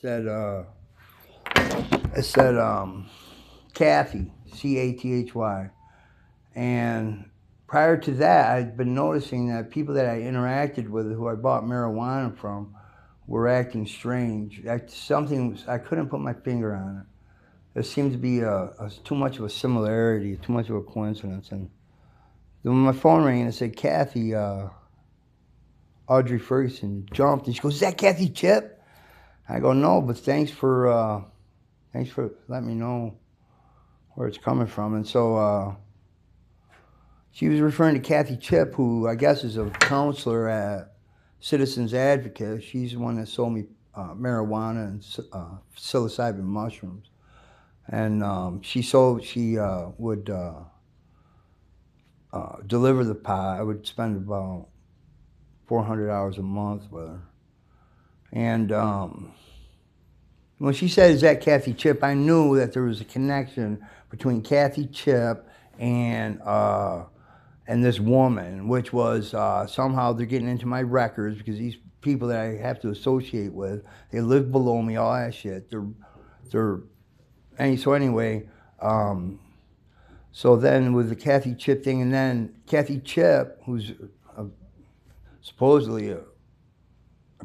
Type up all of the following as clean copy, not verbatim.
said it said Kathy, Cathy, and prior to that, I'd been noticing that people that I interacted with, who I bought marijuana from, were acting strange. Something was, I couldn't put my finger on it. There seemed to be too much of a similarity, too much of a coincidence. And then when my phone rang and it said Kathy, Audrey Ferguson jumped and she goes, "Is that Kathy Chip?" I go, "No, but thanks for letting me know where it's coming from." And so she was referring to Kathy Chip, who I guess is a counselor at Citizens Advocate. She's the one that sold me marijuana and psilocybin mushrooms. And she would deliver the pot. I would spend about 400 hours a month with her. And when she said, "Is that Kathy Chip?" I knew that there was a connection between Kathy Chip and this woman, which was somehow they're getting into my records because these people that I have to associate with, they live below me, all that shit. So anyway, so then with the Kathy Chip thing, and then Kathy Chip, who's supposedly an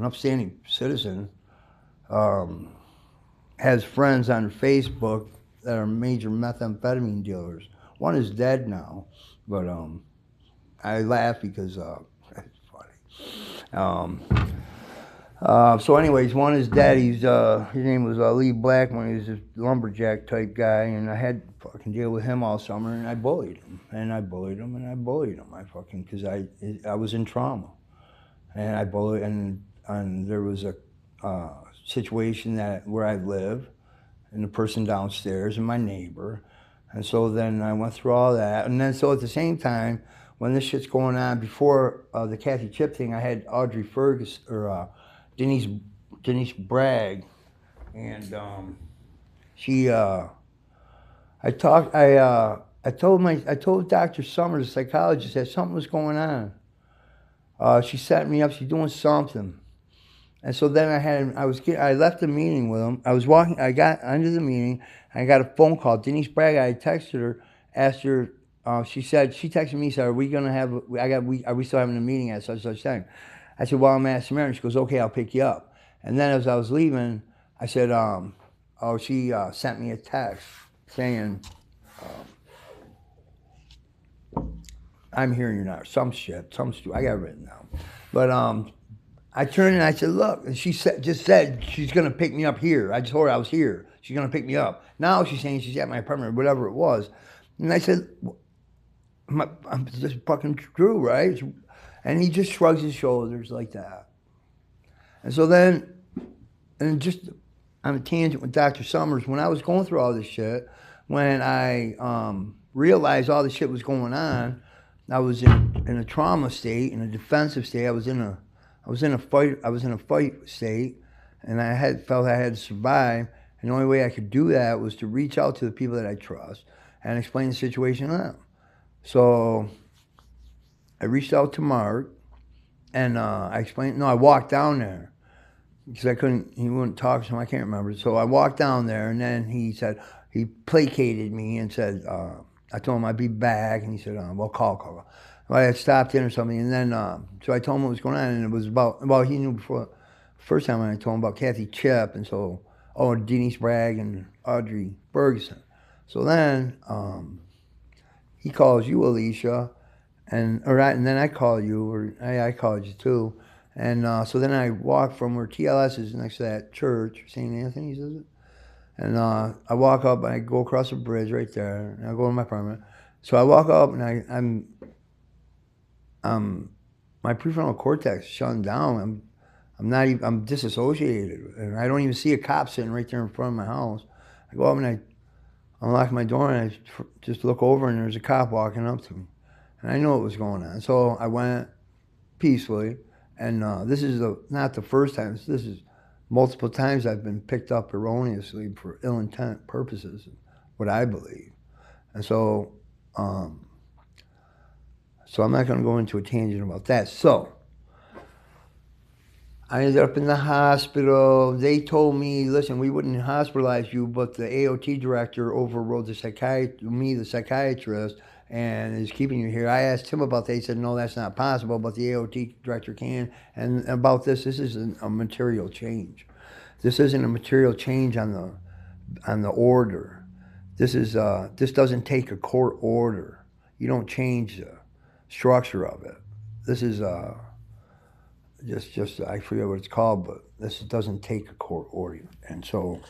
upstanding citizen, has friends on Facebook that are major methamphetamine dealers. One is dead now, but I laugh because it's funny. So anyways, one is dead. His name was Lee Blackman. He was this lumberjack type guy, and I had to fucking deal with him all summer, and I bullied him, and I bullied him, and I bullied him. Because I was in trauma, and I bullied, and there was a situation where I live, and the person downstairs, and my neighbor, and so then I went through all that, and then so at the same time, when this shit's going on, before the Kathy Chip thing, I had Audrey Ferguson or Denise Bragg, and she I told Dr. Summers, the psychologist, that something was going on. She set me up. She's doing something. And so then I left the meeting with him. I got under the meeting, and I got a phone call. Denise Bragg, I texted her, asked her, she texted me, said, "Are we going to have, are we still having a meeting at such time?" I said, "Well, I'm at Samaritan." She goes, "Okay, I'll pick you up." And then as I was leaving, I said, she sent me a text saying, "I'm hearing you now." Some shit, I got it written down. But I turned and I said, "Look," and she just said she's going to pick me up here. I just told her I was here. She's going to pick me up. Now she's saying she's at my apartment, or whatever it was. And I said, "I'm just fucking true, right?" And he just shrugs his shoulders like that. And so then, and just on a tangent with Dr. Summers, when I was going through all this shit, when I realized all this shit was going on, I was in a trauma state, in a defensive state. I was in a fight state, and I felt I had to survive. And the only way I could do that was to reach out to the people that I trust and explain the situation to them. So I reached out to Mark, and I explained. No, I walked down there because he wouldn't talk to him. I can't remember. So I walked down there, and then he placated me and said, I told him I'd be back, and he said, "Well, call." Well, I had stopped in or something, and then so I told him what was going on, and it was he knew before. First time I told him about Kathy Chip, and so Denise Bragg and Audrey Ferguson. So then he calls you, Alicia, and then I call you, or I called you too, and so then I walk from where TLS is next to that church, St. Anthony's, is it? And I walk up, and I go across the bridge right there, and I go to my apartment. So I walk up, and my prefrontal cortex is shutting down. I'm disassociated, and I don't even see a cop sitting right there in front of my house. I go up and I unlock my door, and I just look over, and there's a cop walking up to me, and I know what was going on. So I went peacefully, and this is not the first time. This is multiple times I've been picked up erroneously for ill intent purposes, what I believe, and so I'm not going to go into a tangent about that. So I ended up in the hospital. They told me, listen, we wouldn't hospitalize you, but the AOT director overrode the psychiatrist, and is keeping you here. I asked him about that. He said, no, that's not possible, but the AOT director can. And about this isn't a material change. This isn't a material change on the order. This doesn't take a court order. You don't change the structure of it. This is just I forget what it's called, but this doesn't take a court order. And so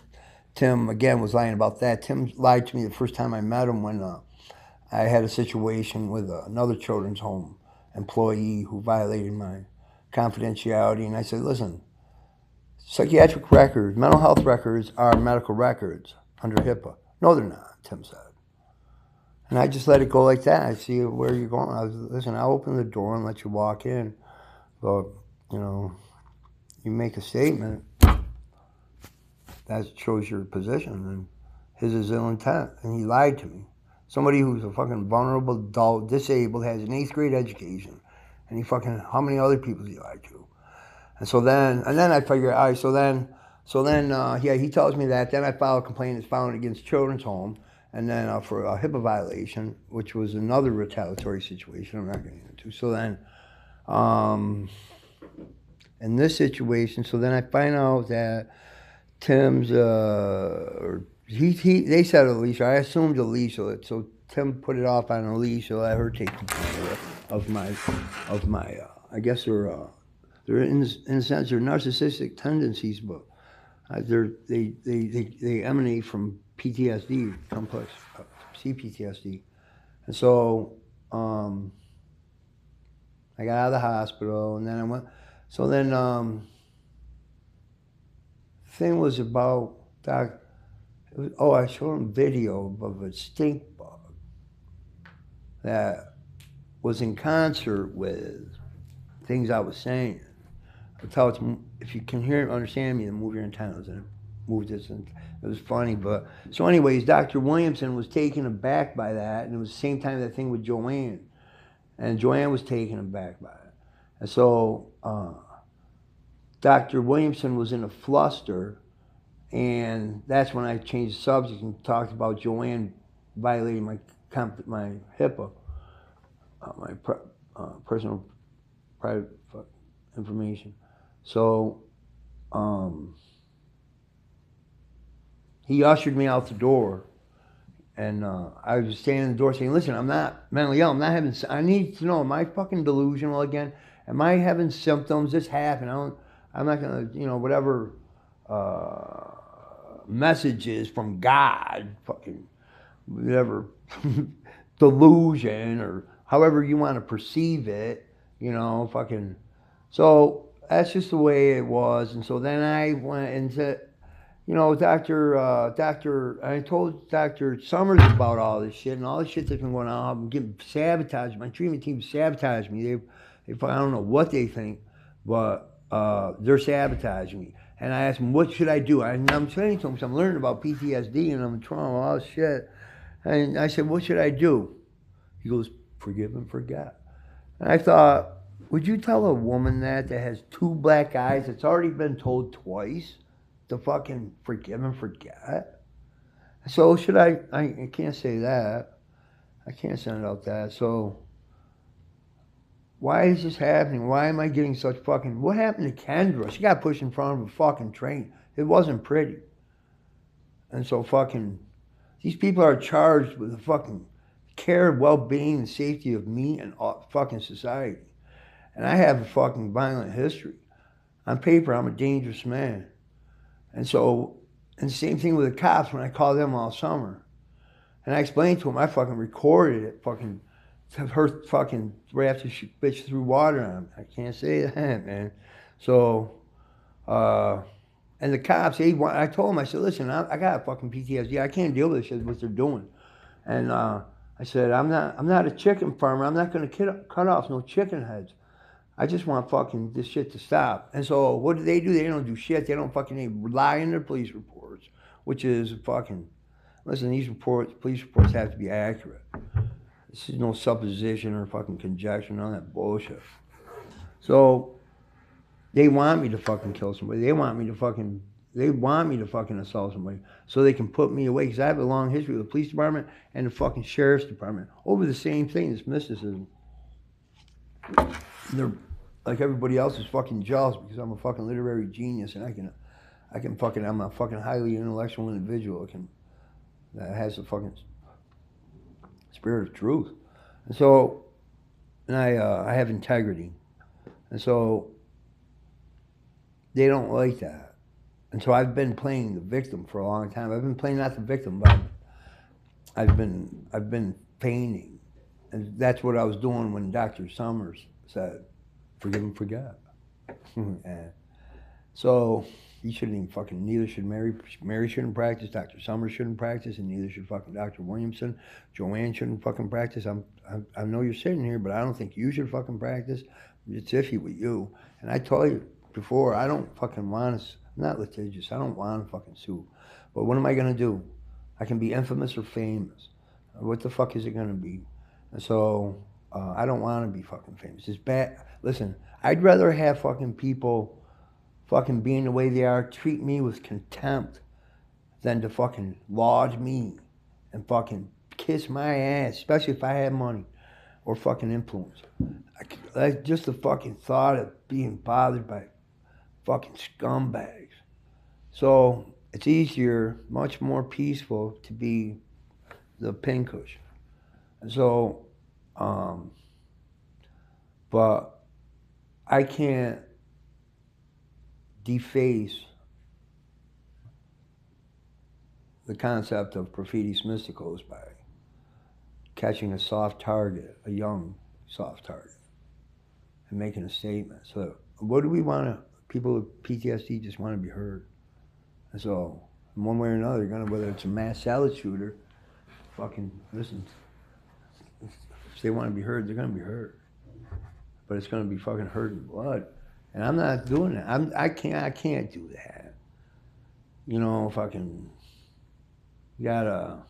Tim again was lying about that. Tim lied to me the first time I met him when I had a situation with another children's home employee who violated my confidentiality, and I said, listen, psychiatric records, mental health records are medical records under HIPAA. No, they're not, Tim said. And I just let it go like that. I see where you're going. Listen, I'll open the door and let you walk in. But, you know, you make a statement, that shows your position. And his is ill intent. And he lied to me. Somebody who's a fucking vulnerable adult, disabled, has an 8th grade education. And he fucking, how many other people did he lie to? And so then I figured, all right, so then, he tells me that. Then I filed a complaint that's filed against Children's Home, and then for a HIPAA violation, which was another retaliatory situation I'm not getting into. So then, in this situation, so then I find out that Tim's, they said Alicia, I assumed Alicia, so Tim put it off on Alicia, let her take control of my, I guess they're in a sense, they're narcissistic tendencies, but they emanate from PTSD, complex CPTSD. And so I got out of the hospital, and then I went. So then thing was about I showed him video of a stink bug that was in concert with things I was saying. I tell it, if you can hear and understand me, then move your antennas and move this. And it was funny, but so anyways, Dr. Williamson was taken aback by that, and it was the same time that thing with Joanne, and Joanne was taken aback by it. And so Dr. Williamson was in a fluster, and that's when I changed the subject and talked about Joanne violating my HIPAA, my personal private information. So he ushered me out the door, and I was standing in the door saying, listen, I'm not mentally ill. I need to know, am I fucking delusional again? Am I having symptoms? This happened. I'm not going to, whatever messages from God, fucking whatever delusion or however you want to perceive it, fucking. So that's just the way it was. And so then I went into, I told Dr. Summers about all this shit and all the shit that's been going on. I'm getting sabotaged. My treatment team sabotaged me. I don't know what they think, but they're sabotaging me. And I asked him, what should I do? And I'm saying to him, I'm learning about PTSD and I'm in trauma, all this shit. And I said, what should I do? He goes, forgive and forget. And I thought, would you tell a woman that has 2 black eyes that's already been told twice to fucking forgive and forget? So should I can't say that. I can't send out that. So why is this happening? Why am I getting such fucking... What happened to Kendra? She got pushed in front of a fucking train. It wasn't pretty. And so fucking... These people are charged with the fucking care, well-being, and safety of me and fucking society. And I have a fucking violent history. On paper, I'm a dangerous man. And so, and the same thing with the cops when I called them all summer. And I explained to them, I fucking recorded it, fucking... Her fucking right after she bitch threw water on me. I can't say that, man. So, and the cops, I told them, I said, listen, I got fucking PTSD. I can't deal with this shit, what they're doing. And I said, I'm not a chicken farmer. I'm not going to cut off no chicken heads. I just want fucking this shit to stop. And so what do? They don't do shit. They don't fucking rely on their police reports, which is fucking, listen, these police reports have to be accurate. This is no supposition or fucking conjecture, none of that bullshit. So They want me to fucking kill somebody. They want me to fucking assault somebody so they can put me away. Because I have a long history with the police department and the fucking sheriff's department over the same thing, this mysticism. They're like everybody else is fucking jealous because I'm a fucking literary genius and I'm a fucking highly intellectual individual that has a fucking spirit of truth. And so, I have integrity. And so, they don't like that. And so I've been playing the victim for a long time. I've been playing not the victim, but I've been feigning. And that's what I was doing when Dr. Summers said, forgive and forget. And so he shouldn't even fucking, neither should Mary shouldn't practice, Dr. Summers shouldn't practice, and neither should fucking Dr. Williamson. Joanne shouldn't fucking practice. I know you're sitting here, but I don't think you should fucking practice. It's iffy with you. And I told you before, I don't fucking want to, I'm not litigious, I don't want to fucking sue. But what am I going to do? I can be infamous or famous. What the fuck is it going to be? And so, I don't want to be fucking famous. It's bad. Listen, I'd rather have fucking people fucking being the way they are, treat me with contempt, than to fucking laud me and fucking kiss my ass, especially if I have money or fucking influence. Just the fucking thought of being bothered by fucking scumbags. So it's easier, much more peaceful to be the pincushion. And so, but I can't deface the concept of Prophetis Mysticos by catching a soft target, a young soft target, and making a statement. So what do we want to, people with PTSD just want to be heard. And so, in one way or another, you're gonna, whether it's a mass salad shooter, fucking listen. If they want to be heard, they're gonna be heard. But it's gonna be fucking hurt in blood. And I'm not doing that. I can't do that. You know, fucking, you gotta,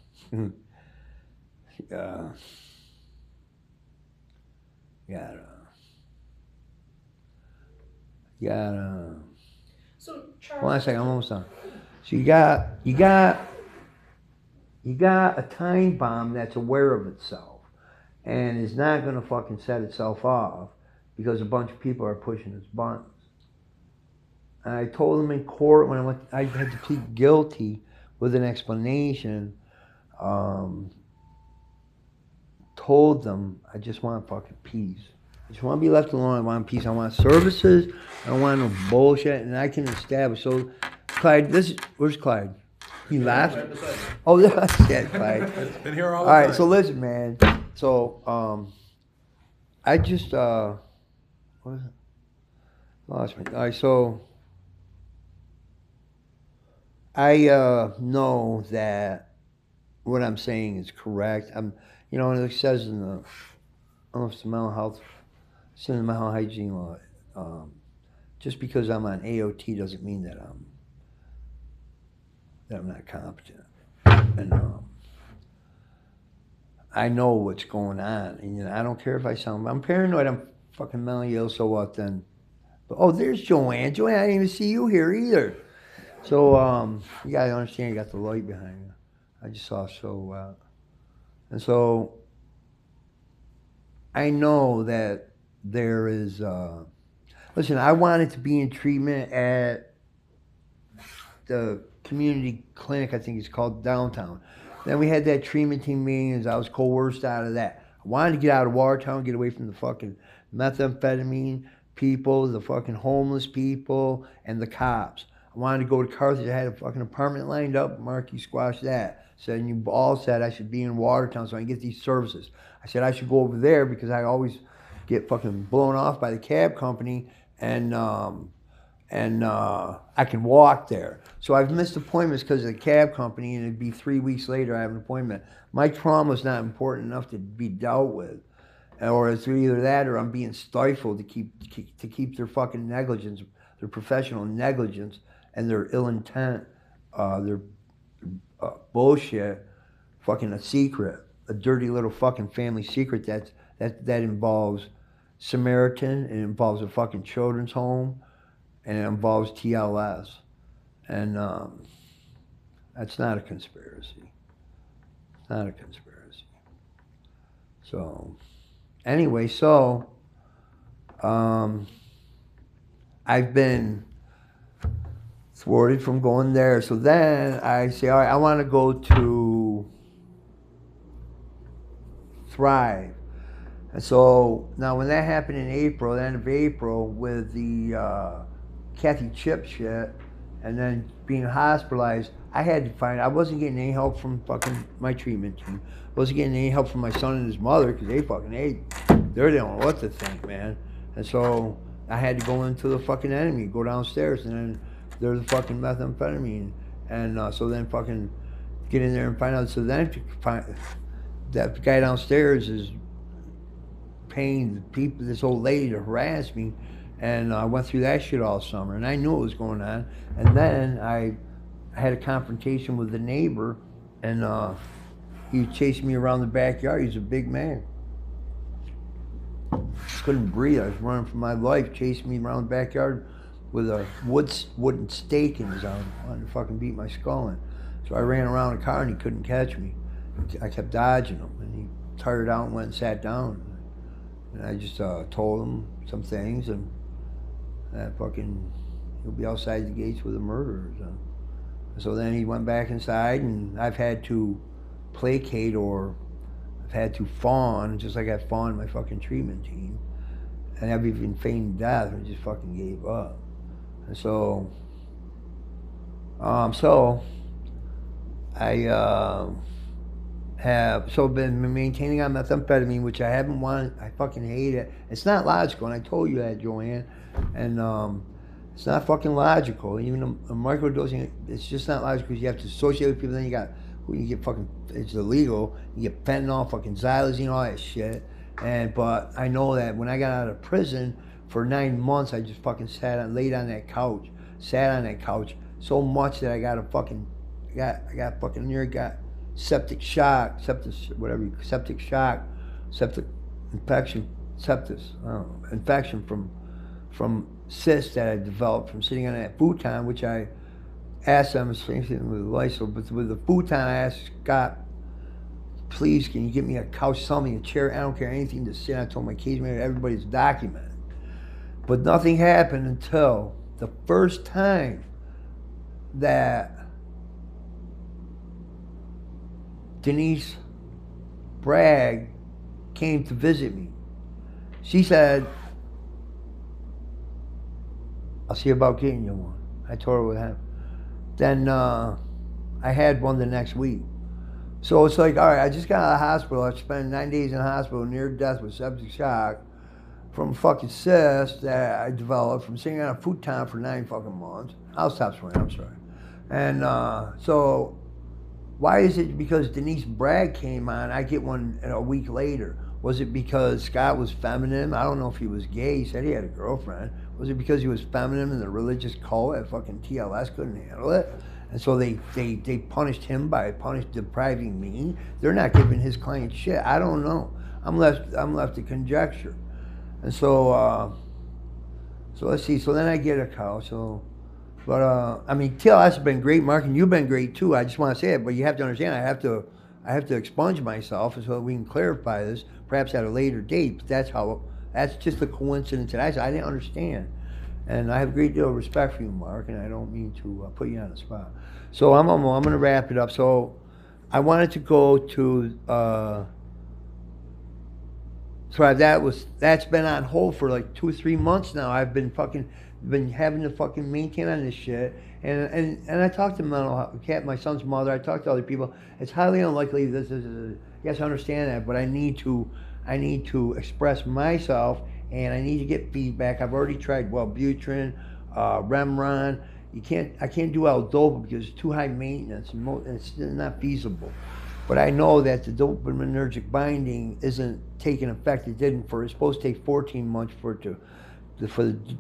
So Charles, hold on a second, I'm almost done. So you got a time bomb that's aware of itself and is not gonna fucking set itself off because a bunch of people are pushing its buttons. And I told them in court when I had to plead guilty with an explanation. Told them I just want fucking peace. I just want to be left alone. I want peace. I want services. I don't want no bullshit. And I can establish. So, Clyde, where's Clyde? He laughed. Oh, yeah, Clyde. Been here all All right, time. so listen, man. So, I just what was it? Lost me. All right, so I know that what I'm saying is correct. And it says in the, I don't know if it's the mental health, it's in the mental hygiene law. Just because I'm on AOT doesn't mean that I'm not competent. And I know what's going on. And I don't care if I sound, I'm paranoid, I'm fucking mentally ill, so what then? But, there's Joanne. Joanne, I didn't even see you here either. So, you gotta understand, you got the light behind you. I just saw so, and so, I know that there is, listen, I wanted to be in treatment at the community clinic, I think it's called, downtown. Then we had that treatment team meetings, I was coerced out of that. I wanted to get out of Waterhouse, get away from the fucking methamphetamine people, the fucking homeless people, and the cops. I wanted to go to Carthage. I had a fucking apartment lined up. Marky squashed that. Said, you all said I should be in Watertown so I can get these services. I said I should go over there because I always get fucking blown off by the cab company and I can walk there. So I've missed appointments because of the cab company, and it'd be 3 weeks later I have an appointment. My trauma's not important enough to be dealt with. Or it's either that or I'm being stifled to keep their fucking negligence, their professional negligence, and their ill intent, their bullshit, fucking a secret, a dirty little fucking family secret that involves Samaritan, it involves a fucking children's home, and it involves TLS. And that's not a conspiracy. It's not a conspiracy. So, anyway, so I've been thwarted from going there. So then I say, all right, I want to go to Thrive. And so now when that happened in April, the end of April, with the Kathy Chip shit, and then being hospitalized, I had to find, I wasn't getting any help from fucking my treatment team. I wasn't getting any help from my son and his mother, because they don't know what to think, man. And so I had to go into the fucking enemy, go downstairs, and then there's the fucking methamphetamine. And so then fucking get in there and find out. So then that guy downstairs is paying people, this old lady, to harass me. And I went through that shit all summer, and I knew what was going on. And then I had a confrontation with the neighbor, and he was chasing me around the backyard. He's a big man. Couldn't breathe. I was running for my life, chasing me around the backyard with a wooden stake in his arm, wanting to fucking beat my skull in. So I ran around the car, and he couldn't catch me. I kept dodging him, and he tired out and went and sat down. And I just told him some things, and that fucking, he'll be outside the gates with a murderer. So then he went back inside, and I've had to placate, or I've had to fawn, just like I fawned my fucking treatment team. And I've even feigned death and just fucking gave up. And so, I have been maintaining on methamphetamine, which I haven't wanted. I fucking hate it. It's not logical, and I told you that, Joanne. And it's not fucking logical. Even a microdosing, it's just not logical, because you have to associate with people. Then you get fucking, it's illegal. You get fentanyl, fucking xylazine, all that shit. But I know that when I got out of prison for 9 months, I just fucking sat on that couch so much that I got septic shock, infection from cysts that I developed from sitting on that futon, which I asked them, same thing with Lysol, but with the futon, I asked Scott, please, can you get me a couch, something, a chair, I don't care, anything to sit on. I told my case manager, everybody's documented. But nothing happened until the first time that Denise Bragg came to visit me. She said, I'll see about getting you one. I told her what happened. Then I had one the next week. So it's like, all right, I just got out of the hospital. I spent 9 days in the hospital, near death with septic shock from fucking cyst that I developed from sitting on a futon for 9 fucking months. I'll stop swearing, I'm sorry. And so why is it because Denise Bragg came on, I get one a week later? Was it because Scott was feminine? I don't know if he was gay. He said he had a girlfriend. Was it because he was feminine and the religious cult at fucking TLS couldn't handle it? And so they punished him by depriving me. They're not giving his client shit. I don't know. I'm left to conjecture. And so let's see. So then I get a call. But I mean, TLS has been great, Mark, and you've been great too. I just want to say it, but you have to understand, I have to expunge myself so that we can clarify this, perhaps at a later date. But that's just a coincidence that I didn't understand. And I have a great deal of respect for you, Mark, and I don't mean to put you on the spot. So I'm going to wrap it up. So I wanted to go to that's been on hold for like 2 or 3 months now. I've been having to fucking maintain on this shit. And I talked to mental health, my son's mother, I talked to other people. It's highly unlikely this is yes, I understand that, but I need to express myself, and I need to get feedback. I've already tried Wellbutrin, Remron. I can't do L-Dopa because it's too high maintenance and it's not feasible. But I know that the dopaminergic binding isn't taking effect. It's supposed to take 14 months for the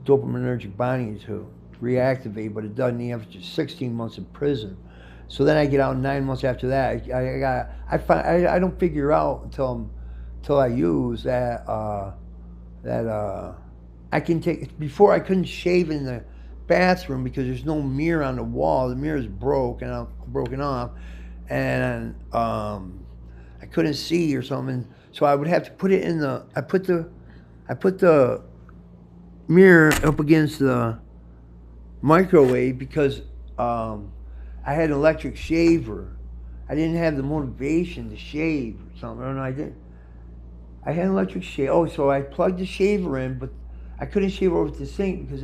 dopaminergic binding to reactivate, but it doesn't. You have just 16 months in prison. So then I get out 9 months after that. I don't figure out until I use that I can take. Before I couldn't shave in bathroom because there's no mirror on the wall. The mirror is broken off, and I couldn't see or something. So I would have to put it in the. I put the mirror up against the microwave because I had an electric shaver. I didn't have the motivation to shave or something. I don't know. I didn't. I had an electric shave. Oh, so I plugged the shaver in, but I couldn't shave over the sink because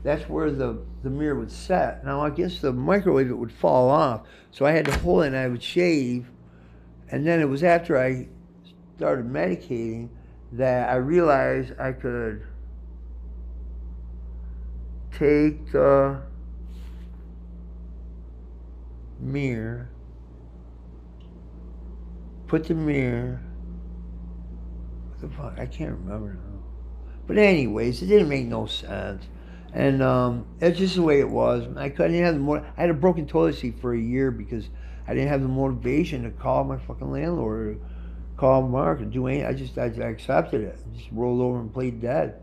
that's where the mirror would set. Now against the microwave, it would fall off. So I had to hold it and I would shave. And then it was after I started medicating that I realized I could take the mirror, put the mirror, what the fuck, I can't remember now. But anyways, it didn't make no sense. And it's just the way it was. I couldn't have I had a broken toilet seat for a year because I didn't have the motivation to call my fucking landlord or call Mark or do anything. I accepted it. I just rolled over and played dead.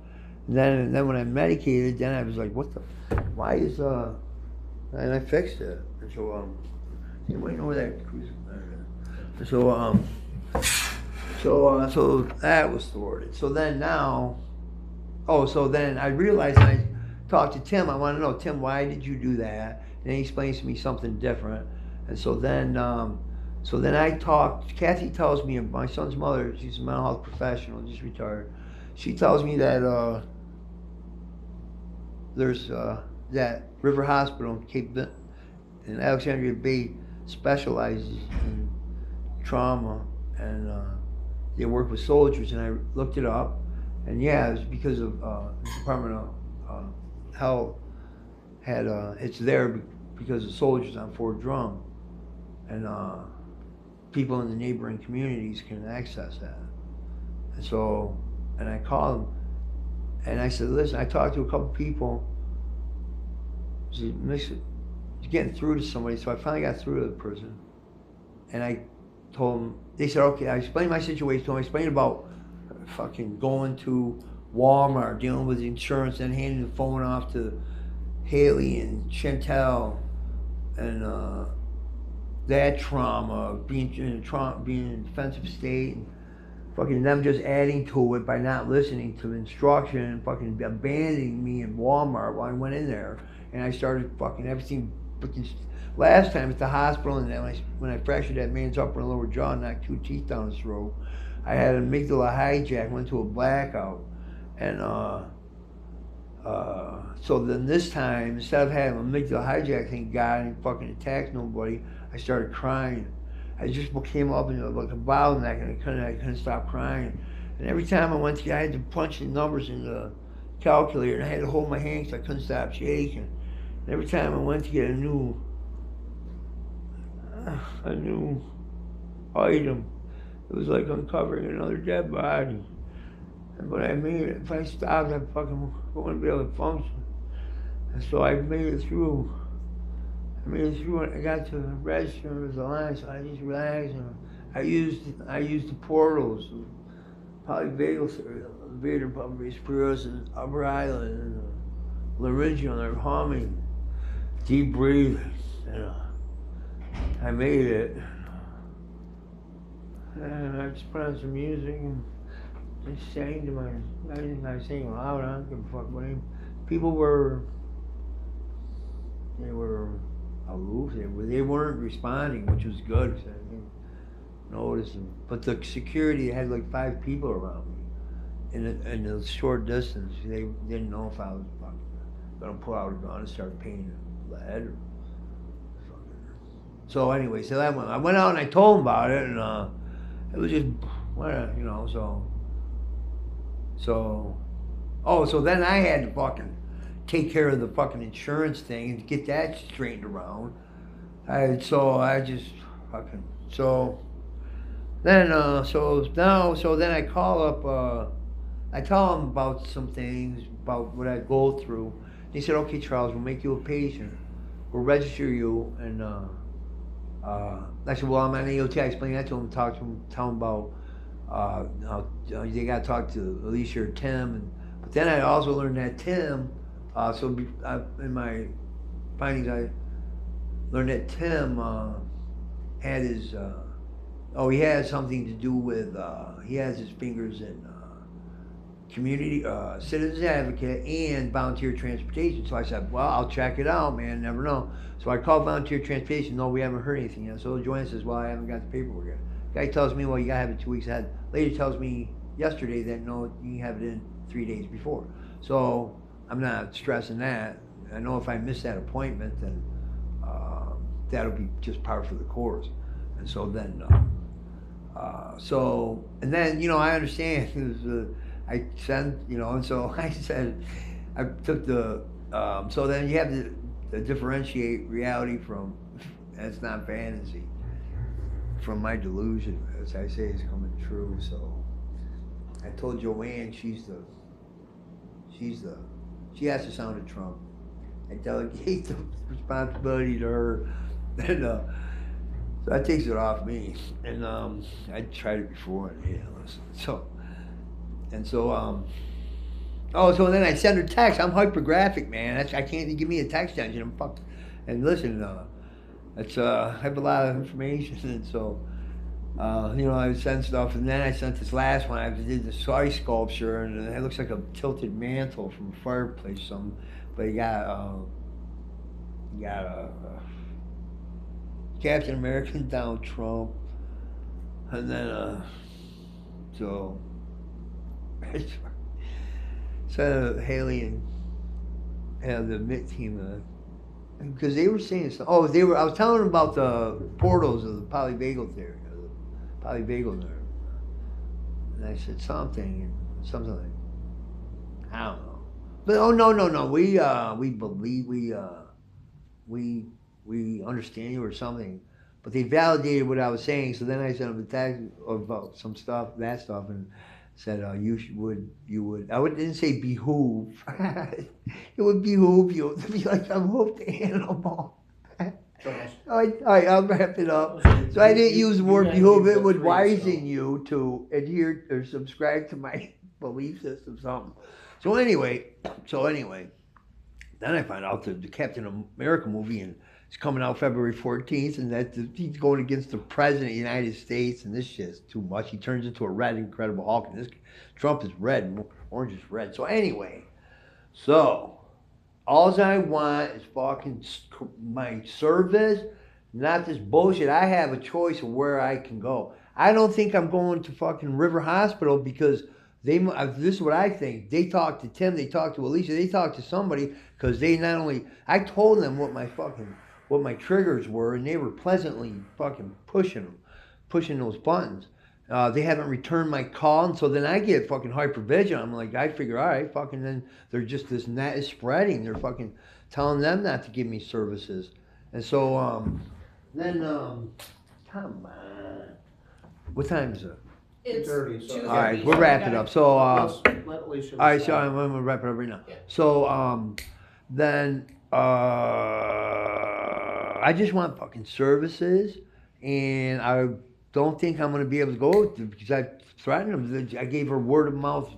And then when I medicated, then I was like, what the, why is, and I fixed it. And so, anybody know where that cruise is? So that was sorted. So then now, so then I realized when I talked to Tim, I want to know, Tim, why did you do that? And he explains to me something different. And so then I talked, Kathy tells me, my son's mother, she's a mental health professional, just retired. She tells me that there's that River Hospital in Cape in Alexandria Bay specializes in trauma, and they work with soldiers. And I looked it up, and yeah, it was because of the Department of Health had it's there because of soldiers on Fort Drum, and people in the neighboring communities can access that. And so, and I called them, and I said, listen, I talked to a couple people. It's getting through to somebody, so I finally got through to the person. And I told them, they said, okay, I explained my situation to them. I explained about fucking going to Walmart, dealing with the insurance, and handing the phone off to Haley and Chantel, and that trauma, being in a defensive state, and fucking them just adding to it by not listening to instruction and fucking abandoning me in Walmart while I went in there. And I started fucking everything. Last time at the hospital, and then when I fractured that man's upper and lower jaw and knocked 2 teeth down his throat, I had an amygdala hijack, went to a blackout. And so then this time, instead of having an amygdala hijack, thank God, and fucking attacked nobody, I started crying. I just came up in like a bottleneck, and I couldn't stop crying. And every time I went to, I had to punch the numbers in the calculator, and I had to hold my hands so I couldn't stop shaking. And every time I went to get a new item, it was like uncovering another dead body. But I made it. If I stopped, I fucking wouldn't be able to function. And so I made it through. And I got to the register, there was a line, so I just relaxed. And I used the portals, polyvagal vator pulmonary sclerosis, and upper island, and laryngeal, and humming, deep breathing. And I made it. And I just put on some music and just sang to I didn't sing loud, I don't give a fuck what people were. They were aloof. They weren't responding, which was good. So I didn't notice them. But the security had like 5 people around me in a short distance. They didn't know if I was gonna pull out a gun and start painting lead or something. So anyway, so that I went out and I told them about it, and it was just, you know, so then I had to fucking take care of the fucking insurance thing and get that straightened around. Then I call up, I tell them about some things, about what I go through. They said, okay, Charles, we'll make you a patient. We'll register you. And I said, well, I'm on AOT. I explained that to them, tell them about how they got to talk to Alicia or Tim. But then I also learned that Tim In my findings, I learned that Tim had his, he had something to do with, he has his fingers in community, citizens advocate and volunteer transportation. So I said, well, I'll check it out, man, never know. So I called volunteer transportation, no, we haven't heard anything yet. So Joanne says, well, I haven't got the paperwork yet. Guy tells me, well, you gotta have it 2 weeks ahead. Lady tells me yesterday that no, you can have it in 3 days before. So I'm not stressing that. I know if I miss that appointment, then that'll be just par for the course. And so then, and then, I understand. I sent, and so I said, I took so then you have to differentiate reality from, that's not fantasy, from my delusion, as I say, is coming true. So I told Joanne she has to sound a Trump. I delegate the responsibility to her, and so that takes it off me. And I tried it before, and yeah, listen. So then I send her text. I'm hypergraphic, man. I can't give me a text engine. I'm fucked. And listen, I have a lot of information, and so I sent stuff, and then I sent this last one. I did the soy sculpture, and it looks like a tilted mantle from a fireplace. But you got a Captain America Donald Trump, and then so Haley and the MIT team, because they were saying something. I was telling them about the portals of the polyvagal theory, the polyvagal nerve, and I said something like, I don't know. But no. We believe we understand you or something. But they validated what I was saying. So then I sent them a text about some stuff, that stuff, and said you would. I didn't say behoove. It would behoove you to be like a hoofed animal. All right, I'll wrap it up. So I didn't use the word behoove. It would wisen you to adhere or subscribe to my belief system, something. So anyway, then I found out the Captain America movie, and it's coming out February 14th, and that he's going against the President of the United States, and this shit's too much. He turns into a red Incredible Hulk, and this Trump is red, and orange is red. So anyway, all I want is fucking my service, not this bullshit. I have a choice of where I can go. I don't think I'm going to fucking River Hospital because this is what I think. They talked to Tim, they talked to Alicia, they talked to somebody, because they not only, I told them what my triggers were, and they were pleasantly fucking pushing those buttons. They haven't returned my call, and so then I get fucking hypervigilant. I'm like, I figure, all right, fucking, then they're just, this net is spreading. They're fucking telling them not to give me services. And so, come on. What time is it? It's 2:30. So all right, we'll wrap it up. So, let Alicia. all right, so I'm gonna wrap it up right now. Yeah. So, then, I just want fucking services, and I don't think I'm gonna be able to go because I threatened them. I gave her word of mouth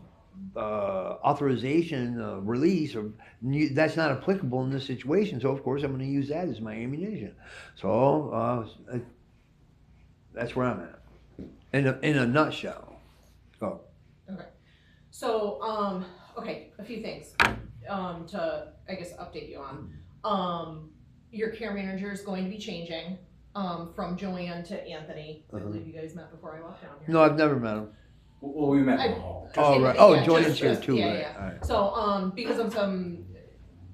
authorization release, or that's not applicable in this situation. So of course I'm gonna use that as my ammunition. So that's where I'm at. In a nutshell. Go. Okay. So, a few things to, I guess, update you on. Your care manager is going to be changing from Joanne to Anthony. I believe you guys met before I walked down here. No, I've never met him. Well, we met in the hall. Oh, right. Yeah, Joanne's here too, yeah, right. yeah. All right. So, because of some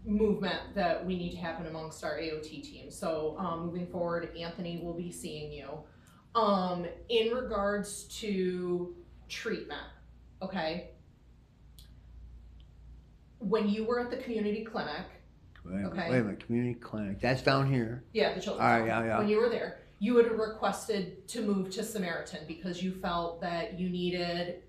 movement that we need to happen amongst our AOT team. So, moving forward, Anthony will be seeing you. In regards to treatment, okay? When you were at the community clinic, Wait okay. a minute, community clinic. That's down here. Yeah, the children's All right, home. yeah. When you were there, you had requested to move to Samaritan because you felt that you needed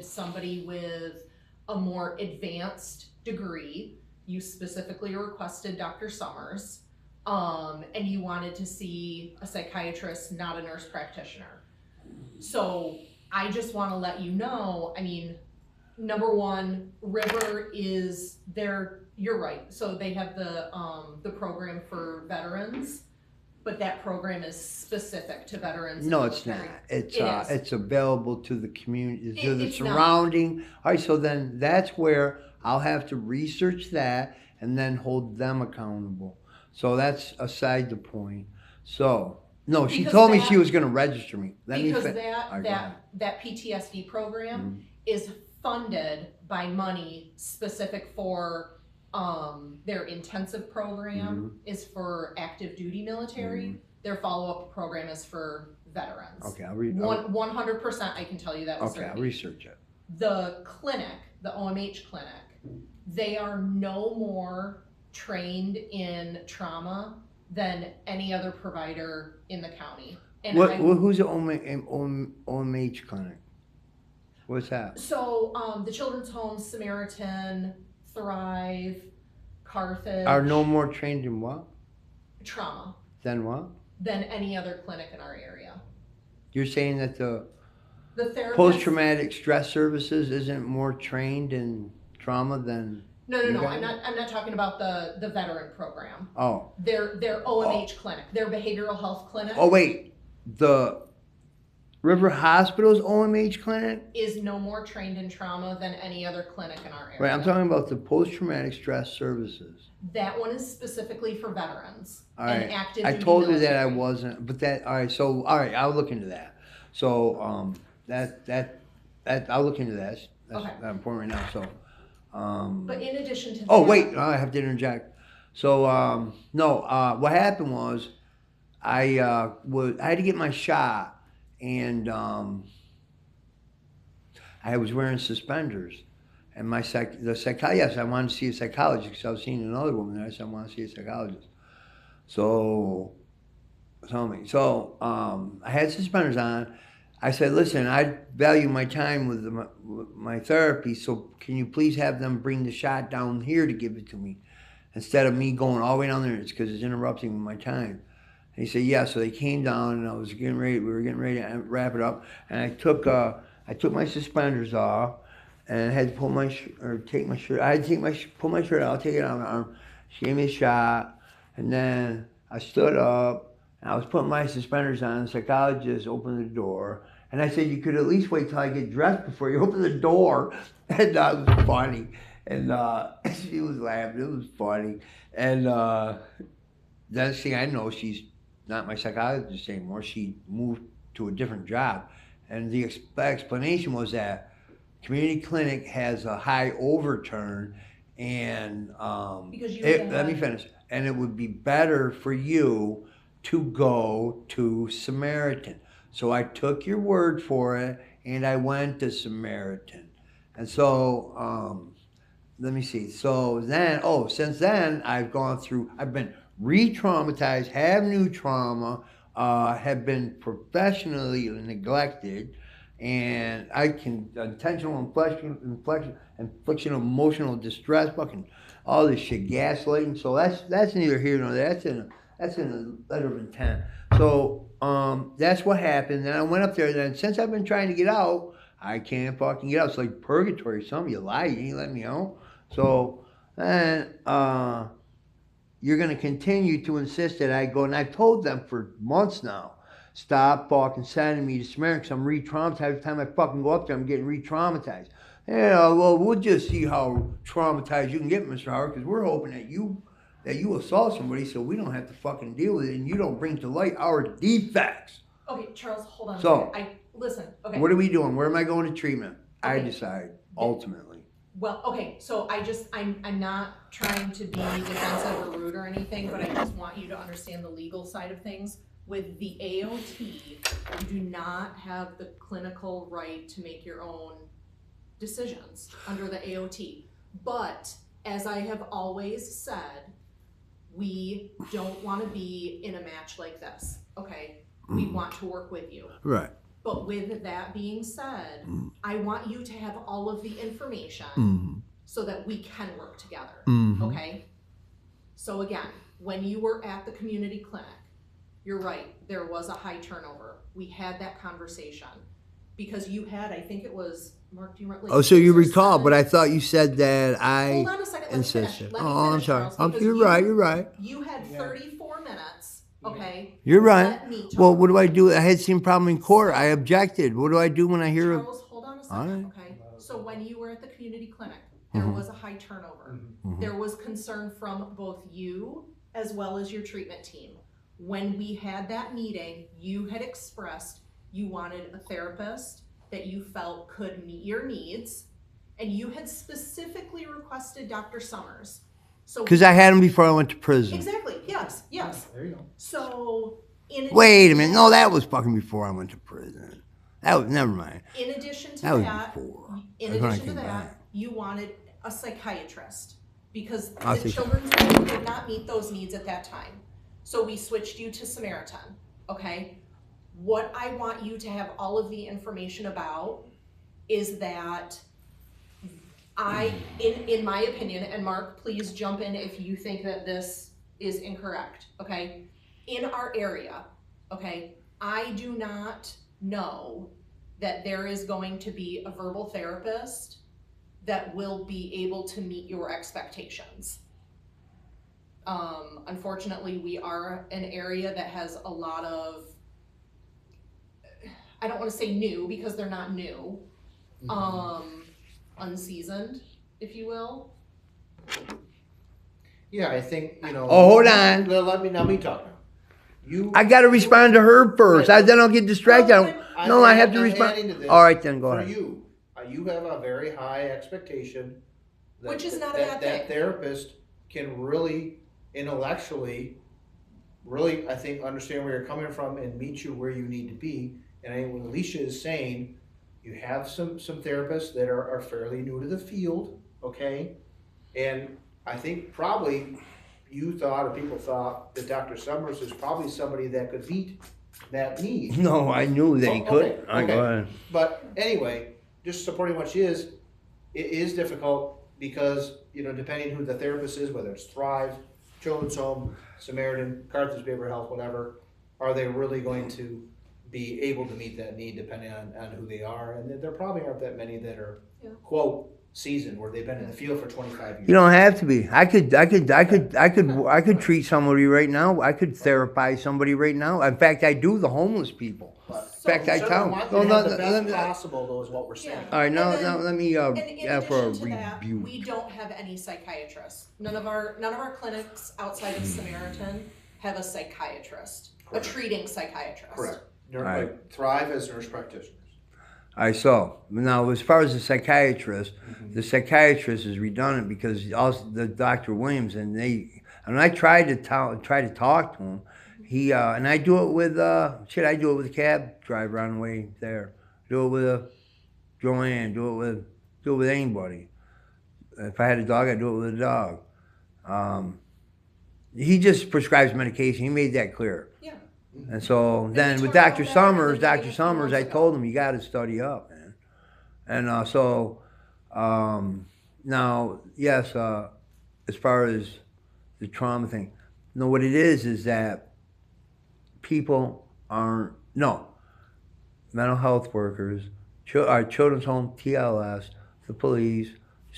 somebody with a more advanced degree. You specifically requested Dr. Summers, and you wanted to see a psychiatrist, not a nurse practitioner. So I just want to let you know, I mean, number one, River is there. You're right. So they have the program for veterans, but that program is specific to veterans. No, and it's not. military. It's available to the community, to the It's not. surrounding. All right, so then that's where I'll have to research that and then hold them accountable. So that's aside the point. So no, she Because told me that- she was going to register me. Because All right, go ahead. that PTSD program Mhm. is funded by money specific for their intensive program is for active duty military. Their follow-up program is for veterans. Okay, I'll read. 100%, I can tell you that with Okay, I'll certainty. research it. The clinic, the OMH clinic, they are no more trained in trauma than any other provider in the county. And Who's the OMH clinic? What's that? So the Children's Home, Samaritan, Thrive, Carthage. Are no more trained in what? Trauma Then what? than any other clinic in our area. You're saying that the The therapist. post-traumatic stress services isn't more trained in trauma than? No. You I'm guys? not talking about the veteran program. Oh. Their OMH clinic, their behavioral health clinic. Oh wait, the River Hospital's OMH clinic? Is no more trained in trauma than any other clinic in our area. Right, I'm talking about the post-traumatic stress services. That one is specifically for veterans All and right, active I duty told her that military. I wasn't, but that, all right, so, all right, I'll look into that. So, that, I'll look into that. That's Okay. not important right now, so. But in addition to Oh, that, wait, I have to interject. So, no, what happened was, I had to get my shot, and I was wearing suspenders. And yes, I wanted to see a psychologist because I was seeing another woman there. I said, I want to see a psychologist. So, I had suspenders on. I said, listen, I value my time with my therapy, so can you please have them bring the shot down here to give it to me instead of me going all the way down there? It's because it's interrupting my time. And he said, yeah. So they came down, and we were getting ready to wrap it up, and I took my suspenders off, and I had to pull take my shirt. I had to pull my shirt out, take it out of my arm. She gave me a shot, and then I stood up, and I was putting my suspenders on. The psychologist opened the door, and I said, you could at least wait till I get dressed before you open the door. And it was funny, and she was laughing. It was funny, and next thing I know, she's not my psychologist anymore. She moved to a different job, and the explanation was that community clinic has a high overturn, and Because you let me finish. And it would be better for you to go to Samaritan. So I took your word for it, and I went to Samaritan. And so, let me see. So then, since then, I've been re-traumatized, have new trauma, have been professionally neglected, and I can intentional infliction of emotional distress, fucking all this shit, gaslighting. So that's neither here nor there. That's in the letter of intent. So that's what happened. Then I went up there. Then since I've been trying to get out, I can't fucking get out. It's like purgatory. Some of you lie, you ain't letting me out. So then you're gonna continue to insist that I go, and I've told them for months now. Stop fucking sending me to Samaritan because I'm re-traumatized. Every time I fucking go up there, I'm getting re-traumatized. Yeah, well, we'll just see how traumatized you can get, Mr. Howard, because we're hoping that you assault somebody so we don't have to fucking deal with it and you don't bring to light our defects. Okay, Charles, hold on. So, listen. Okay. What are we doing? Where am I going to treatment? I Okay. decide, ultimately. Well, okay, so I'm not trying to be defensive or rude or anything, but I just want you to understand the legal side of things. With the AOT, you do not have the clinical right to make your own decisions under the AOT. But as I have always said, we don't want to be in a match like this, okay? We want to work with you. Right. But with that being said, I want you to have all of the information so that we can work together, okay? So again, when you were at the community clinic, you're right, there was a high turnover. We had that conversation because you had, I think it was, Mark, do you remember? Oh, so you 6 or recall, 7 but I thought you said that I Hold on a second, let me finish. insisted. Let me Oh, I'm finish, sorry. Charles, because You're right. You're right. You had 34 minutes, okay? You're right. Let me talk. Well, what do I do? I had the same problem in court. I objected. What do I do when I hear? Charles, hold on a second, okay? So when you were at the community clinic, there was a high turnover. There was concern from both you as well as your treatment team. When we had that meeting, you had expressed you wanted a therapist that you felt could meet your needs, and you had specifically requested Dr. Summers. So Because I had him before I went to prison. exactly, yes. There you go. So Wait a minute. No, that was fucking before I went to prison. That was never mind. in addition to That was that, before. in That's when I addition to came that, back. you wanted a psychiatrist because I'll the take children's room did not meet those needs at that time. So we switched you to Samaritan, okay? What I want you to have all of the information about is that in my opinion, and Mark, please jump in if you think that this is incorrect, okay? In our area, okay, I do not know that there is going to be a verbal therapist that will be able to meet your expectations. Unfortunately, we are an area that has a lot of, I don't want to say new because they're not new, unseasoned, if you will. Yeah, I think, you know. Oh, hold on. Let me talk now. I got to respond to her first. Then I'll get distracted. I have to I'm respond. adding to this All right, then go for ahead. You have a very high expectation that, Which is not a bad that thing. therapist can really intellectually, really, I think, understand where you're coming from and meet you where you need to be. And I think what Alicia is saying, you have some therapists that are fairly new to the field, okay? And I think probably you thought, or people thought, that Dr. Summers is probably somebody that could meet that need. No, I knew that he could. Okay, All right, go ahead. But anyway, just supporting what she is, it is difficult because, you know, depending who the therapist is, whether it's Thrive, Children's Home, Samaritan, Carthage Behavioral Health, whatever, are they really going to be able to meet that need depending on who they are? And there probably aren't that many that are, quote, seasoned, where they've been in the field for 25 years. You don't have to be. I could treat somebody right now. I could therapize somebody right now. In fact, I do the homeless people. In fact, I tell them. want you to have the best possible, though, is what we're saying. All right, now let me And in ask for a addition to that, review. we don't have any psychiatrists. None of our clinics outside of Samaritan have a psychiatrist, Correct. a treating psychiatrist. Correct. Right. Like Thrive as nurse practitioners. All right, so now as far as the psychiatrist is redundant because also the Dr. Williams and I tried to talk to him. He and I do it with I do it with a cab driver on the way there. Do it with a Joanne. Do it with anybody. If I had a dog, I'd do it with a dog. He just prescribes medication. He made that clear. Yeah. And so then we with talked Dr. about that Summers, in the Dr. beginning Summers, I months told ago. him you got to study up, man. And now, yes, as far as the trauma thing, no, what it is that people aren't, mental health workers, our children's home, TLS, the police,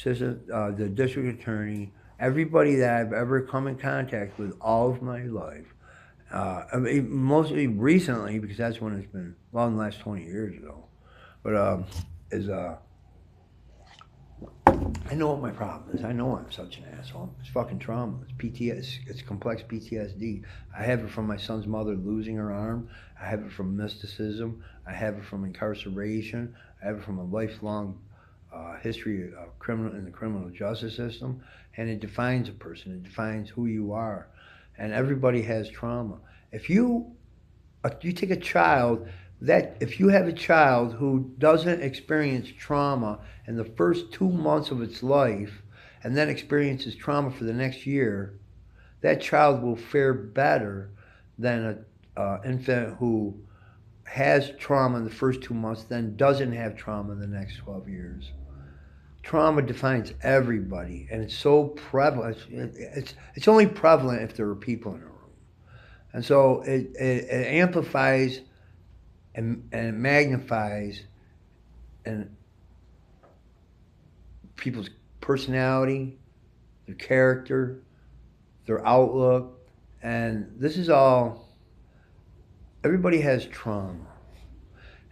the district attorney, everybody that I've ever come in contact with all of my life, I mean, mostly recently, because that's when it's been, well, in the last 20 years ago, but I know what my problem is. I know I'm such an asshole. It's fucking trauma. It's PTSD. It's complex PTSD. I have it from my son's mother losing her arm. I have it from mysticism. I have it from incarceration. I have it from a lifelong history of in the criminal justice system. And it defines a person. It defines who you are. And everybody has trauma. If you take a child, if you have a child who doesn't experience trauma in the first 2 months of its life and then experiences trauma for the next year, that child will fare better than an infant who has trauma in the first 2 months, then doesn't have trauma in the next 12 years. Trauma defines everybody, and it's so prevalent. It's only prevalent if there are people in a room. And so it amplifies and it magnifies and people's personality, their character, their outlook, and this is all. Everybody has trauma,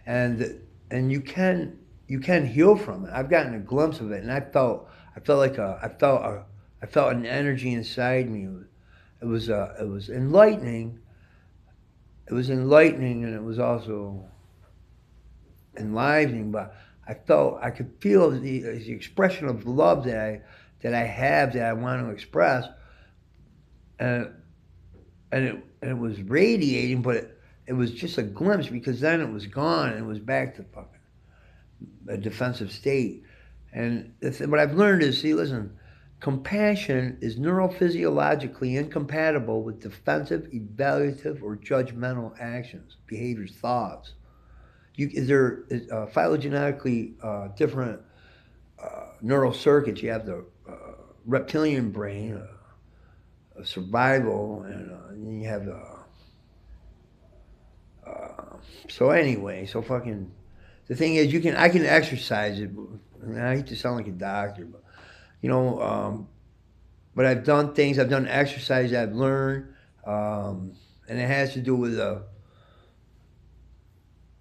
and you can heal from it. I've gotten a glimpse of it, and I felt an energy inside me. It was enlightening. It was enlightening, and it was also enlivening. But I could feel the expression of love that I have, that I want to express, and it was radiating, but it was just a glimpse, because then it was gone and it was back to fucking a defensive state. And what I've learned is, see, listen, compassion is neurophysiologically incompatible with defensive, evaluative, or judgmental actions, behaviors, thoughts. They're phylogenetically different neural circuits. You have the reptilian brain, survival, and then you have the. The thing is, I can exercise it. I hate to sound like a doctor, but but I've done things. I've done exercise. I've learned, and it has to do with the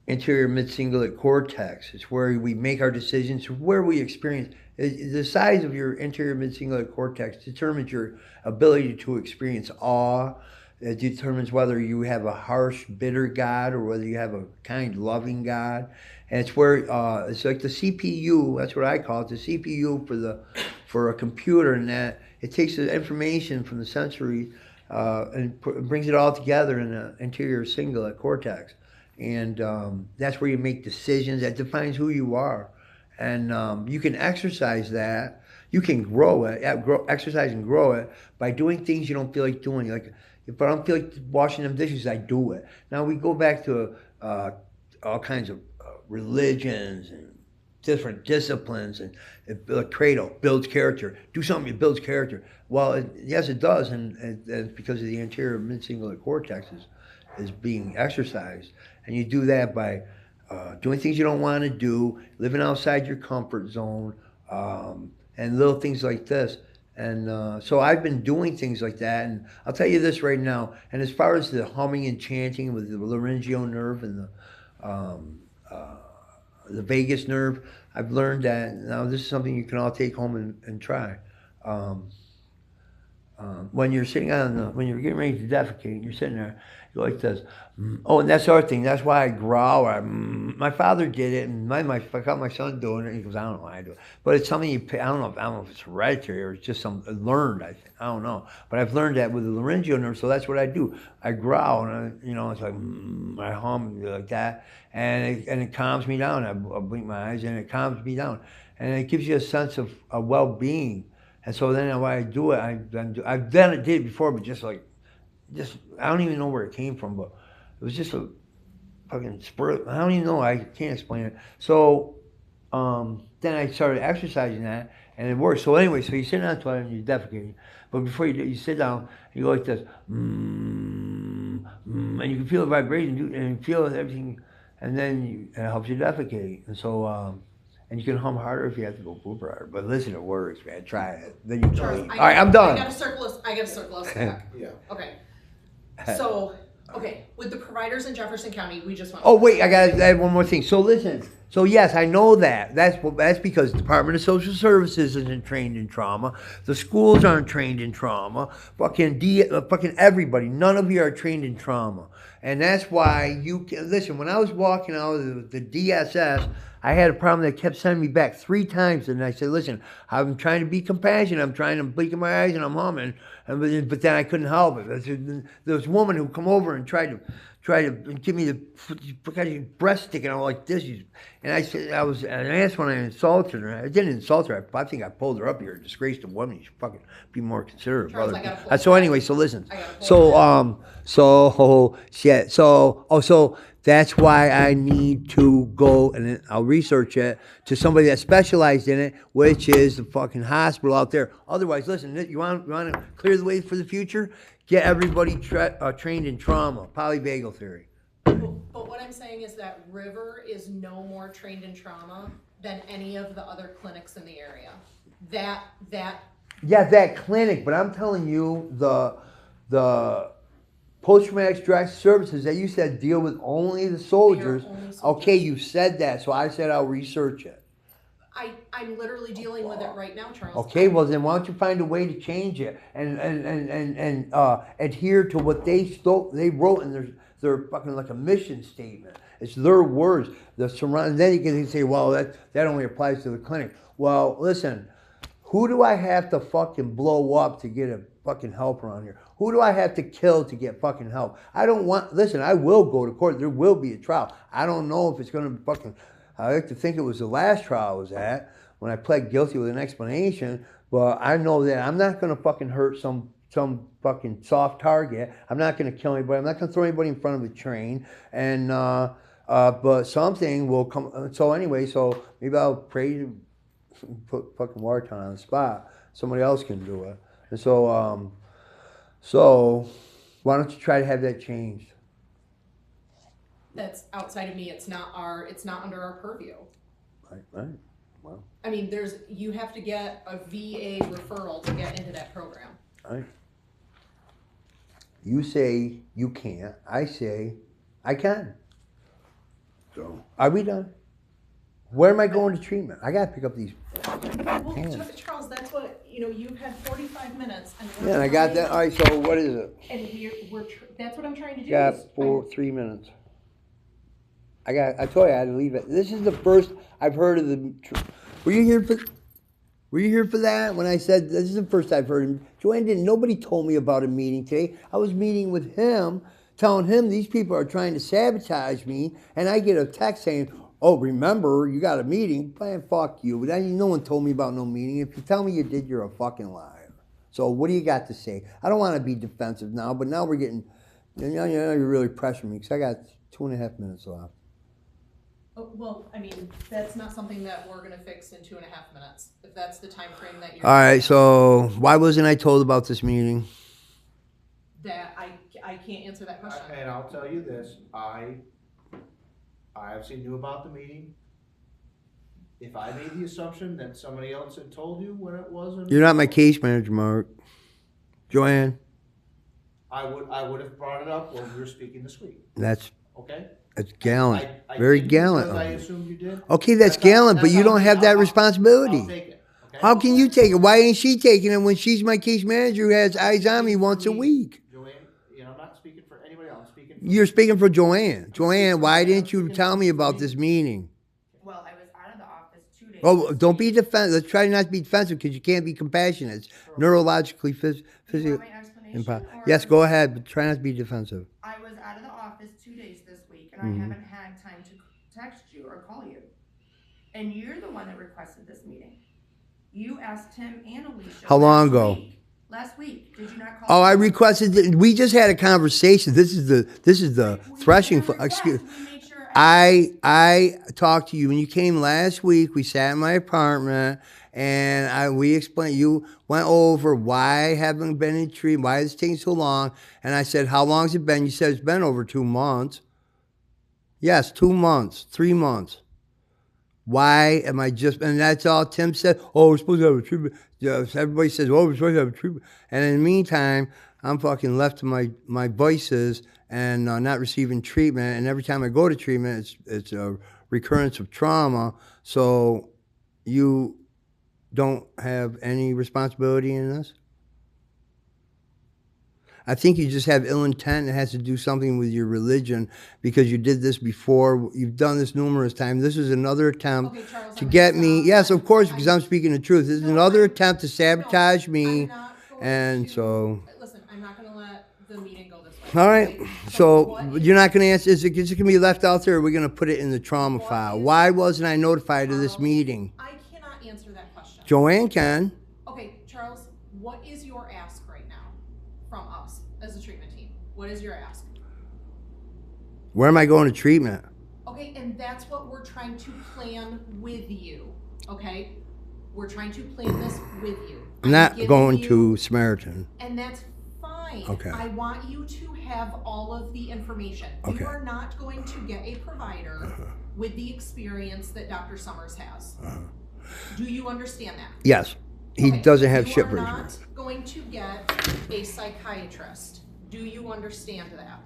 anterior mid-cingulate cortex. It's where we make our decisions, where we experience. The size of your anterior mid-cingulate cortex determines your ability to experience awe. It determines whether you have a harsh, bitter God, or whether you have a kind, loving God. And it's where it's like the CPU. That's what I call it, the CPU for a computer. And that it takes the information from the sensory and brings it all together in the anterior cingulate cortex. And that's where you make decisions. That defines who you are. And you can exercise that. You can grow it, exercise and grow it by doing things you don't feel like doing. Like, if I don't feel like washing them dishes, I do it. Now we go back to all kinds of religions and different disciplines, and credo builds character. Do something that builds character. Well, yes, it does, and it's because of the anterior mid-cingulate cortex is being exercised, and you do that by doing things you don't want to do, living outside your comfort zone, and little things like this. And so I've been doing things like that, and I'll tell you this right now. And as far as the humming and chanting with the laryngeal nerve and the vagus nerve, I've learned that. Now this is something you can all take home and try. When you're sitting when you're getting ready to defecate, and you're sitting there, you go like this. Oh, and that's the other thing. That's why I growl. My father did it, and I caught my son doing it. And he goes, I don't know why I do it, but it's something I don't know if it's hereditary or it's just learned. I think I don't know, but I've learned that with the laryngeal nerve. So that's what I do. I growl, and it's like I hum like that, and it calms me down. I blink my eyes, and it calms me down, and it gives you a sense of well-being. And so then when I do it, I've done it before, but just I don't even know where it came from, but it was just a fucking spur. I don't even know. I can't explain it. So then I started exercising that, and it works. So anyway, so you sit down to it and you're defecating, but before you do, you sit down and you go like this, and you can feel the vibration and you feel everything, and then it helps you defecate. And so. And you can hum harder if you have to go poop harder. But listen, it works, man. Try it. Then you Charles, all right, I'm done. I got to circle us back. Yeah. Okay. So, with the providers in Jefferson County, we just went. Oh wait, I have one more thing. So listen. So yes, I know that. That's because the Department of Social Services isn't trained in trauma. The schools aren't trained in trauma. Fucking everybody. None of you are trained in trauma. And that's why you can listen. When I was walking out of the DSS, I had a problem that kept sending me back 3 times, and I said, "Listen, I'm trying to be compassionate. I'm trying to blink in my eyes, and I'm humming." But then I couldn't help it. There was a woman who come over and tried to give me the breast sticking out like this. And I said, and that's when I insulted her. I didn't insult her. I think I pulled her up here, disgraced a woman. You should fucking be more considerate, Charles, brother. So anyway, so listen. So that's why I need to go, and I'll research it, to somebody that specialized in it, which is the fucking hospital out there. Otherwise, listen, you want to clear the way for the future? Get everybody trained in trauma, polyvagal theory. But what I'm I'm saying is that River is no more trained in trauma than any of the other clinics in the area. That Yeah, that clinic, but I'm telling you, the post-traumatic stress services that you said deal with only the soldiers. only soldiers. Okay, you said that, so I said I'll research it. I'm literally dealing with it right now, Charles. Okay, well then why don't you find a way to change it and adhere to what they wrote in their fucking like a mission statement. It's their words. Then you can say, well, that only applies to the clinic. Well, listen, who do I have to fucking blow up to get a fucking help around here? Who do I have to kill to get fucking help? Listen, I will go to court. There will be a trial. I don't know if it's going to be fucking, I like to think it was the last trial I was at when I pled guilty with an explanation, but I know that I'm not going to fucking hurt some fucking soft target. I'm not going to kill anybody. I'm not going to throw anybody in front of a train. And, but something will come. So anyway, so maybe I'll pray to put fucking Waterhouse on the spot. Somebody else can do it. And so why don't you try to have that changed? That's outside of me. It's not under our purview. Right. Well. I mean, you have to get a VA referral to get into that program. Right. You say you can't. I say I can. So are we done? Where am I going to treatment? I gotta pick up these. Well, Charles, that's what you've had 45 minutes, and Yeah, and I got that. All right. So what is it? And that's what I'm trying to do. Got 3 minutes. I told you I had to leave it. This is the first I've heard of the. Were you here for that when I said this is the first I've heard? Joanne didn't. Nobody told me about a meeting today. I was meeting with him, telling him these people are trying to sabotage me, and I get a text saying, "Oh, remember you got a meeting." Man, fuck you. No one told me about no meeting. If you tell me you did, you're a fucking liar. So what do you got to say? I don't want to be defensive now, but now we're getting. You're really pressuring me because I got 2.5 minutes left. Well, I mean, that's not something that we're going to fix in 2.5 minutes. If that's the time frame that you're... All right, so why wasn't I told about this meeting? That I can't answer that question. And I'll tell you this, I obviously knew about the meeting. If I made the assumption that somebody else had told you when it wasn't... You're not my case manager, Mark. Joanne? I would have brought it up when we were speaking this week. That's okay. gallant. I Very didn't gallant. because I assumed you did. Okay, that's gallant, but you don't have that responsibility. I'll take it. Okay? How can you take it? Why ain't she taking it when she's my case manager who has eyes on me once a week? Joanne, I'm not speaking for anybody else. I'm speaking for You're speaking for Joanne. Joanne, why didn't you tell me about this meeting? Well, I was out of the office 2 days. Oh, don't be defensive. Let's try not to be defensive because you can't be compassionate. It's neurologically, Do you want physically. my explanation? Or- Yes, go ahead, but try not to be defensive. I was out of the office 2 days this week, and Mhm. I haven't had time to text you or call you. And you're the one that requested this meeting. You asked him and Alicia. How long last ago? week. Last week. Did you not call? Oh, I me? requested. We just had a conversation. This is the We threshing. made a request. Excuse. We made sure I talked to you when you came last week. We sat in my apartment and we explained. You went over why I haven't been in treatment, why it's taking so long, and I said, "How long has it been?" You said it's been over 2 months. Yes, 2 months, 3 months. Why am I just? And that's all Tim said. Oh, we're supposed to have a treatment. Yeah, everybody says, "Oh, we're supposed to have a treatment." And in the meantime, I'm fucking left to my vices and not receiving treatment. And every time I go to treatment, it's a recurrence of trauma. So you don't have any responsibility in this? I think you just have ill intent and it has to do something with your religion because you did this before. You've done this numerous times. This is another attempt Okay, Charles, to I'm get gonna me. stop. Yes, of course, because I'm speaking the truth. This is No, another I'm- attempt to sabotage I'm me. not going And to- so... Listen, I'm not going to let the meeting go this way. All right, okay? so what you're not going to answer, is it going to be left out there or are we going to put it in the trauma What file? is- Why wasn't I notified of this Charles, meeting? I cannot answer that question. Joanne can. Okay, Charles, what is your ask right now from us as a treatment team? What is your ask? Where am I going to treatment? Okay, and that's what we're trying to plan with you, okay? We're trying to plan this with you. I'm not giving going you- to Samaritan. And that's fine. tonight, Okay. I want you to have all of the information. Okay. You are not going to get a provider with the experience that Dr. Summers has. Do you understand that? Yes. He Okay, doesn't have you shit are for his not mouth. going to get a psychiatrist. Do you understand that?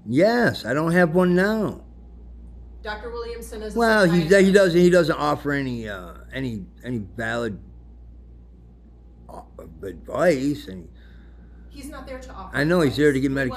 Yes, I don't have one now. Dr. Williamson is a Well, psychiatrist. he doesn't offer any valid advice, and He's not there to offer. I know he's there to advice. give He wants